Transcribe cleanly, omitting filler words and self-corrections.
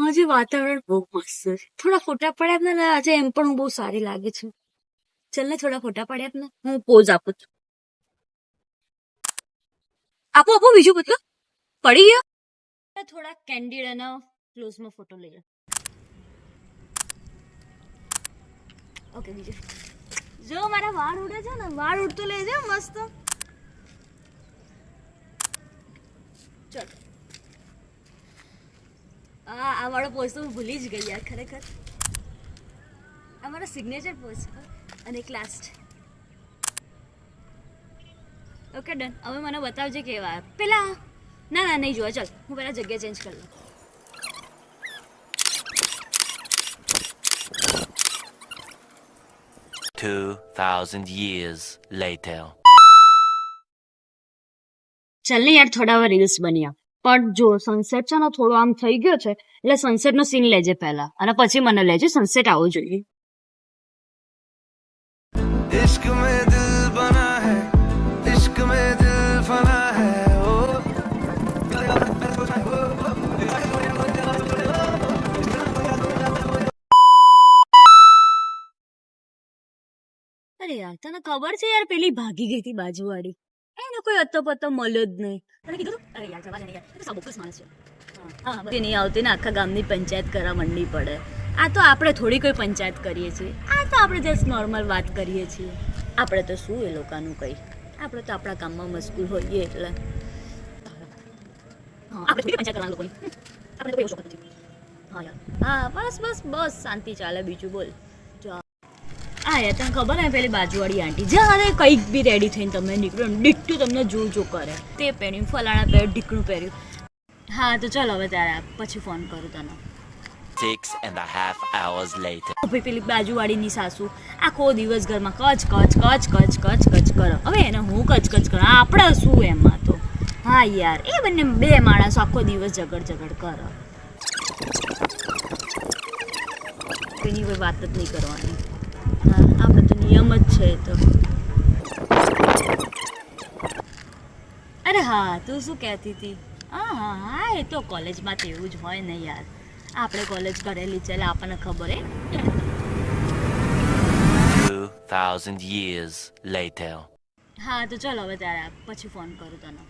આજે વાતાવરણ બહુ મસ્ત છે. થોડા ફોટા પડ્યા ને આજે એમ પણ હું બહુ સારી લાગે છે. ચલ ને થોડા ફોટા પડ્યા ને હું પોઝ આપું છું. આપો આપો બીજું બધું પડી ગયો. થોડા કેન્ડિડ અને ક્લોઝમાં ફોટો લઈ લો. ઓકે બીજું જો મારા વાળ ઉડે છે ને વાળ ઉડતો લેજે મસ્ત. ચલ આ વાળો પોઝ તો હું ભૂલી જ ગઈ યાર ખરેખર. આ મારો સિગ્નેચર પોઝ છે અને એક લાસ્ટ. Okay done. હવે મને બતાવજે કેવા પેલા. ના ના નહીં જોવા. ચાલ હું પેલા જગ્યા ચેન્જ કરી લઉં. $2,000 later. ચાલ ને યાર થોડા વાર રીલ્સ બન્યા પણ જો સનસેટ છે ને થોડો આમ થઈ ગયો છે એટલે સનસેટ નો સીન લેજે પહેલા અને પછી મને લેજે. સનસેટ આવો જોઈએ. इश्क में दिल बना है इश्क में दिल फना है ओ અરે યાર તને ખબર છે યાર પેલી ભાગી ગઈ હતી બાજુવાળી એને કોઈ અતો પતો મળ્યો જ નહીં. તને કીધું અરે યાર જવા દે ને યાર એ તો સાબુકસ માણસ છે. હા બધી નહીં આવતી ને આખા ગામની પંચાયત કરવા મંડી પડે. આ તો આપણે થોડી કોઈ પંચાયત કરીએ છીએ. આ તો આપણે જસ્ટ નોર્મલ વાત કરીએ છીએ. આપણે તો શું એ લોકોનું કંઈ આપણે તો આપણા કામમાં મશગુલ હોઈએ એટલે હા આપણે પંચાયત કરવાના લોકોની આપણે કોઈ શોખ નથી. હા યાર હા બસ બસ બસ શાંતિ ચાલે. બીજું બોલ. જો હા યાર તને ખબર ને પેલી બાજુવાળી આંટી જ્યારે કંઈક બી રેડી થઈને તમે નીકળો ને ડીટું તમને જો કરે. તે પહેર્યું ફલાણા પહેર્યું ઢીકણું પહેર્યું. હા તો ચાલ હવે ત્યારે પછી ફોન કરું તને. 6.5 hours later. ભાઈ પેલી બાજુવાળીની સાસુ આખો દિવસ ઘરમાં કચ કચ કચ કચ કચ કચ કરો. હવે એને હું કચ કચ કરું આપણે શું એમાં તો. હા યાર એ બંને બે માણસો આખો દિવસ ઝઘડ કરો. એની કોઈ વાત જ નહીં કરવાની. હા આપણે તો નિયમ જ છે તો. અરે હા તું શું કહેતી હતી. હા હા હા એ તો કોલેજમાં તો એવું જ હોય ને યાર. આપણે કોલેજ કરેલી છે એટલે આપણને ખબર હે. 2,000 years later. હા તો ચાલ હવે ત્યારે પછી ફોન કરું તને.